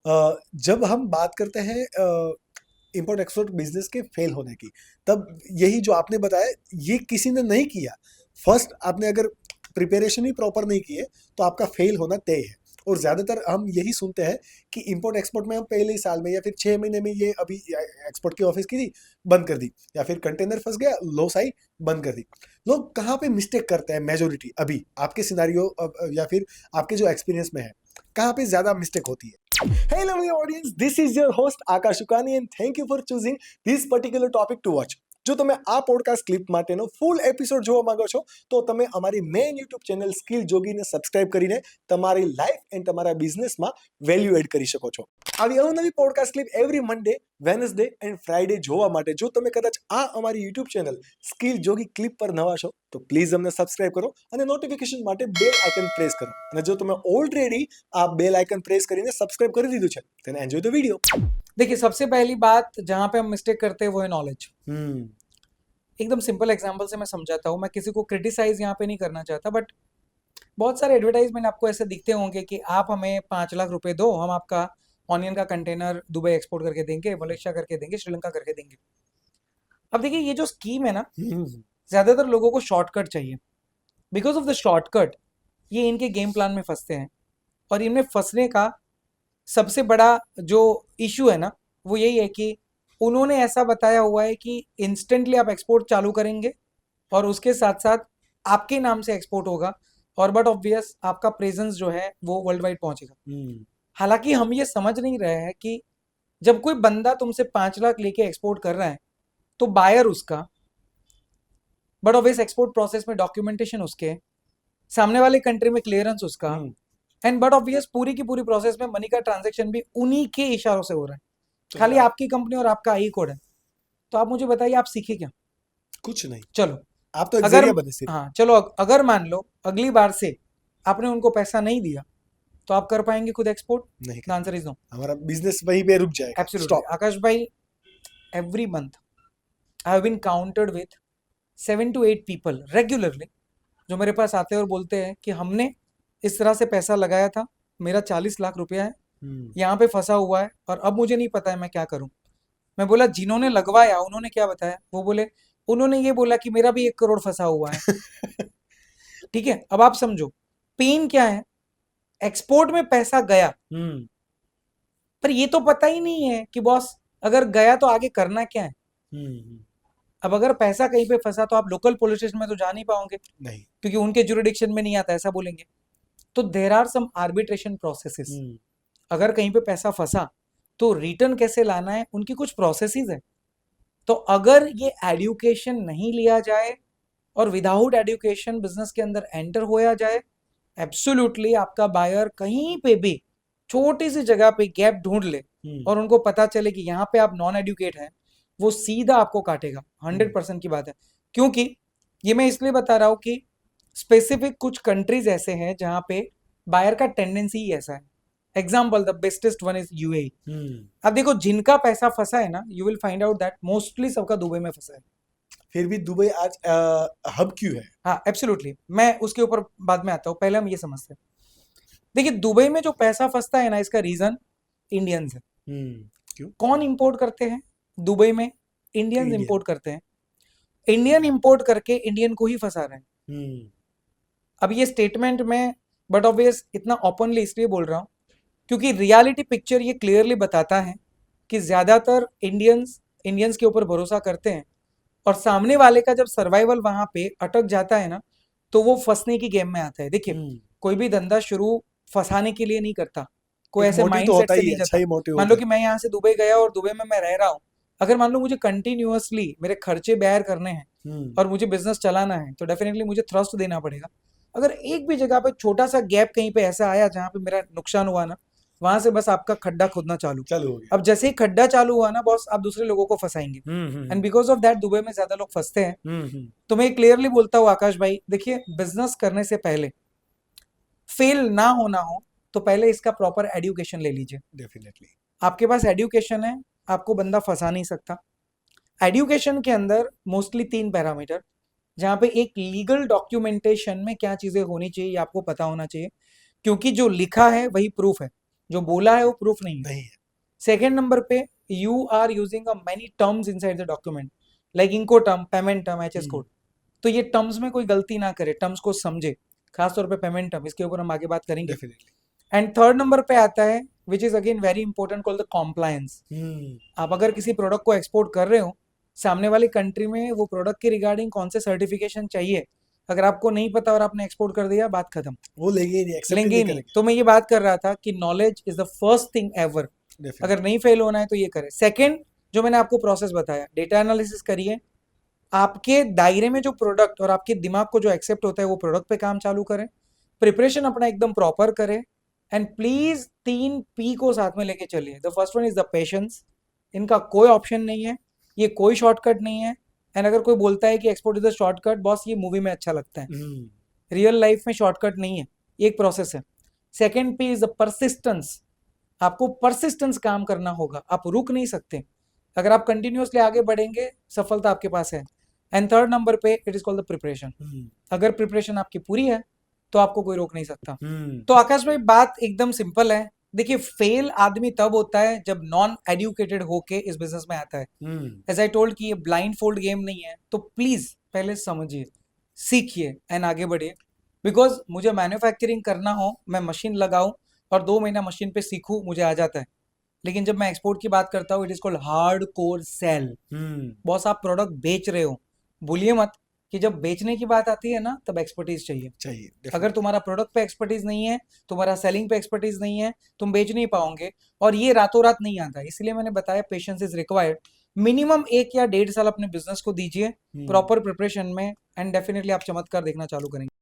जब हम बात करते हैं इम्पोर्ट एक्सपोर्ट बिजनेस के फेल होने की, तब यही जो आपने बताया ये किसी ने नहीं किया। फर्स्ट आपने अगर प्रिपरेशन ही प्रॉपर नहीं किए तो आपका फेल होना तय है। और ज्यादातर हम यही सुनते हैं कि इंपोर्ट एक्सपोर्ट में हम पहले ही साल में या फिर 6 महीने में ये अभी एक्सपोर्ट की ऑफिस की थी बंद कर दी, या फिर कंटेनर फंस गया लॉस आई बंद कर दी। लोग कहाँ पे मिस्टेक करते हैं मेजोरिटी, अभी आपके सिनारियो या फिर आपके जो एक्सपीरियंस में है कहाँ पे ज्यादा मिस्टेक होती है? Hey lovely audience, this is your host Akash Shukani and thank you for choosing this particular topic to watch. જો તમે આ પોડકાસ્ટ ક્લિપ માટેનો ફૂલ એપિસોડ જોવા માંગો છો તો તમે અમારી મેઇન યુટ્યુબ ચેનલ સ્કિલ જોગીને સબસ્ક્રાઇબ કરીને તમારી લાઈફ એન્ડ તમારા બિઝનેસમાં વેલ્યુ એડ કરી શકો છો. આવી અવનવી podcast clip every Monday, Wednesday and Friday જોવા માટે જો તમે કદાચ આ અમારી યુટ્યુબ ચેનલ સ્કિલ જોગી ક્લિપ પર નવા છો તો પ્લીઝ અમને સબસ્ક્રાઇબ કરો અને નોટિફિકેશન માટે બેલ આઇકન પ્રેસ કરો. અને જો તમે ઓલરેડી આ બેલ આઇકન પ્રેસ કરીને સબસ્ક્રાઇબ કરી દીધું છે then enjoy the video. देखिए, सबसे पहली बात जहां पे हम मिस्टेक करते हैं वो है नॉलेज. एकदम सिंपल एग्जांपल से मैं समझाता हूँ. मैं किसी को क्रिटिसाइज यहाँ पे नहीं करना चाहता, बट बहुत सारे एडवर्टाइजमेंट आपको ऐसे दिखते होंगे कि आप हमें 5 लाख रुपए दो, हम आपका ऑनियन का कंटेनर दुबई एक्सपोर्ट करके देंगे, मलेशिया करके देंगे, श्रीलंका करके देंगे. अब देखिए, ये जो स्कीम है ना, ज्यादातर लोगों को शॉर्टकट चाहिए. बिकॉज ऑफ द शॉर्टकट ये इनके गेम प्लान में फंसते हैं. और इनमें फंसने का सबसे बड़ा जो इशू है ना, वो यही है कि उन्होंने ऐसा बताया हुआ है कि इंस्टेंटली आप एक्सपोर्ट चालू करेंगे और उसके साथ साथ आपके नाम से एक्सपोर्ट होगा, और बट ऑब्वियस आपका प्रेजेंस जो है वो वर्ल्ड वाइड पहुंचेगा. हालांकि हम ये समझ नहीं रहे हैं कि जब कोई बंदा तुमसे 5 लाख लेके एक्सपोर्ट कर रहा है तो बायर उसका, बट ऑब्वियस एक्सपोर्ट प्रोसेस में डॉक्यूमेंटेशन उसके, सामने वाले कंट्री में क्लियरेंस उसका, एंड बट ऑब्वियस पूरी की पूरी प्रोसेस में मनी का ट्रांजैक्शन भी उन्हीं के इशारों से हो रहा है. खाली आपकी कंपनी और आपका आई कोड है. तो आप मुझे बताइए, आप सीखे क्या? कुछ नहीं. चलो, आप तो एक अगर जरिया बने सिर्फ. हाँ चलो, अगर मान लो अगली बार से आपने उनको पैसा नहीं दिया तो आप कर पाएंगे खुद एक्सपोर्ट? नहीं द आंसर इज नो. हमारा बिजनेस वहीं पे रुक जाएगा. एब्सोल्युटली. आकाश भाई, every month I have been counted with 7 to 8 people regularly जो मेरे पास आते हैं और बोलते हैं कि हमने इस तरह से पैसा लगाया था, मेरा 40 लाख रुपया है, यहाँ पे फंसा हुआ है और अब मुझे नहीं पता है मैं क्या करूं. मैं बोला, जिन्होंने लगवाया उन्होंने क्या बताया? वो बोले, उन्होंने ये बोला कि मेरा भी 1 करोड़ फंसा हुआ है. ठीक है, अब आप समझो पेन क्या है. एक्सपोर्ट में पैसा गया, पर ये तो पता ही नहीं है कि बॉस अगर गया तो आगे करना क्या है. अब अगर पैसा कहीं पे फंसा तो आप लोकल पुलिस स्टेशन में तो जा नहीं पाओगे, नहीं, क्योंकि उनके जुरिडिक्शन में नहीं आता, ऐसा बोलेंगे. तो there are some arbitration processes. अगर कहीं पे पैसा फंसा तो रिटर्न कैसे लाना है, उनकी कुछ प्रोसेसेस है. तो अगर ये एडुकेशन नहीं लिया जाए और विदाउट एडुकेशन बिजनेस के अंदर एंटर होया जाए, एब्सोल्युटली आपका बायर कहीं पे भी छोटी सी जगह पे गैप ढूंढ ले और उनको पता चले कि यहाँ पे आप नॉन एडुकेट हैं, वो सीधा आपको काटेगा. 100% की बात है. क्योंकि ये मैं इसलिए बता रहा हूँ कि स्पेसिफिक कुछ कंट्रीज ऐसे हैं जहां पे बायर का टेंडेंसी ही ऐसा है. Example, the bestest one is UAE. अब देखो, जिनका पैसा फंसा है ना, you will find out that mostly सबका दुबई में फंसा है. फिर भी दुबई आज हब क्यों है? हाँ, एब्सोल्युटली. मैं उसके ऊपर बाद में आता हूँ, पहले हम ये समझते हैं. देखिए, दुबई में जो पैसा फंसता है ना, इसका रीजन इंडियंस है. क्यों? कौन इंपोर्ट करते हैं दुबई में? इंडियंस इंपोर्ट करते हैं. इंडियन इंपोर्ट करके इंडियन को ही फंसा रहे हैं. अब ये स्टेटमेंट में बट ऑब्वियस इतना ओपनली इसलिए बोल रहा हूँ क्योंकि रियलिटी पिक्चर ये क्लियरली बताता है कि ज्यादातर इंडियंस के ऊपर भरोसा करते हैं, और सामने वाले का जब सर्वाइवल वहां पे अटक जाता है ना, तो वो फंसने की गेम में आता है. देखिए, कोई भी धंधा शुरू फंसाने के लिए नहीं करता. कोई ऐसे माइंडसेट से नहीं जाता. मान लो कि मैं यहाँ से दुबई गया और दुबई में मैं रह रहा हूँ. अगर मान लो मुझे कंटिन्यूअसली मेरे खर्चे बेयर करने हैं और मुझे बिजनेस चलाना है, तो डेफिनेटली मुझे थ्रस्ट देना पड़ेगा. अगर एक भी जगह पे छोटा सा गैप कहीं पे ऐसा आया जहां पे मेरा नुकसान हुआ ना, वहां से बस आपका खड्डा खोदना चालू हो गया. अब जैसे ही खड्डा चालू हुआ ना बॉस, आप दूसरे लोगों को फंसाएंगे. And because of that Dubai में ज्यादा लोग फंसते हैं. तो मैं क्लियरली बोलता हूँ आकाश भाई, देखिए, बिजनेस करने से पहले फेल ना होना हो तो पहले इसका प्रॉपर एडुकेशन ले लीजिए. डेफिनेटली आपके पास एडुकेशन है, आपको बंदा फंसा नहीं सकता. एडुकेशन के अंदर मोस्टली 3 पैरामीटर, जहां पे एक लीगल डॉक्यूमेंटेशन में क्या चीजें होनी चाहिए आपको पता होना चाहिए, क्योंकि जो लिखा है वही प्रूफ है. जो बोला है वो प्रूफ नहीं है। नहीं है। सेकेंड नंबर पे you are using a many terms inside the document, like Incoterm, payment term, HS code. तो ये टर्म्स में कोई गलती ना करे, टर्म्स को समझे, खासतौर पे पेमेंट टर्म, इसके ऊपर हम आगे बात करेंगे। डेफिनेटली। एंड थर्ड नंबर पे आता है which is again very important, called the compliance. आप अगर किसी प्रोडक्ट को एक्सपोर्ट कर रहे हो, सामने वाली कंट्री में वो प्रोडक्ट के रिगार्डिंग कौन से सर्टिफिकेशन चाहिए, अगर आपको नहीं पता और आपने एक्सपोर्ट कर दिया, बात खत्म, वो लेंगे ही नहीं, एक्सेप्ट लेंगे नहीं ही नहीं। करेंगे। तो मैं ये बात कर रहा था कि knowledge is the first thing ever. अगर नहीं फेल होना है तो ये करें। सेकंड, जो मैंने आपको प्रोसेस बताया, डेटा एनालिसिस करिए, आपके दायरे में जो प्रोडक्ट और आपके दिमाग को जो एक्सेप्ट होता है वो प्रोडक्ट पे काम चालू करें, प्रिपरेशन अपना एकदम प्रॉपर करें, एंड प्लीज 3 P को साथ में लेके चलिए। The first one is the patience, इनका कोई ऑप्शन नहीं है, ये कोई शॉर्टकट नहीं है। एंड अगर कोई बोलता है कि export is the shortcut, boss ये मूवी में अच्छा लगता है, रियल लाइफ में शॉर्टकट नहीं है, एक प्रोसेस है। Second P is the persistence, आपको परसिस्टेंस काम करना होगा, आप रुक नहीं सकते। अगर आप कंटिन्यूअसली आगे बढ़ेंगे, सफलता आपके पास है। एंड थर्ड नंबर पे it is called the preparation. अगर प्रिपरेशन आपकी पूरी है तो आपको कोई रोक नहीं सकता। तो आकाश भाई बात एकदम सिंपल है। देखिए, फेल आदमी तब होता है जब नॉन एडुकेटेड होके इस बिजनेस में आता है। एज आई टोल्ड कि ये ब्लाइंड फोल्ड गेम नहीं है, तो प्लीज पहले समझिए, सीखिए एंड आगे बढ़िए। बिकॉज मुझे मैन्युफैक्चरिंग करना हो, मैं मशीन लगाऊं और 2 महीना मशीन पे सीखूं, मुझे आ जाता है। लेकिन जब मैं एक्सपोर्ट की बात करता हूँ, it is called hard core sell. Boss, आप प्रोडक्ट बेच रहे हो, भूलिए मत कि जब बेचने की बात आती है ना, तब एक्सपर्टीज चाहिए। अगर तुम्हारा प्रोडक्ट पे एक्सपर्टीज नहीं है, तुम्हारा सेलिंग पे एक्सपर्टीज नहीं है, तुम बेच नहीं पाओगे। और ये रातों रात नहीं आता, इसलिए मैंने बताया पेशेंस इज रिक्वायर्ड। मिनिमम 1 या 1.5 साल अपने बिजनेस को दीजिए प्रॉपर प्रिपरेशन में, एंड डेफिनेटली आप चमत्कार देखना चालू करेंगे।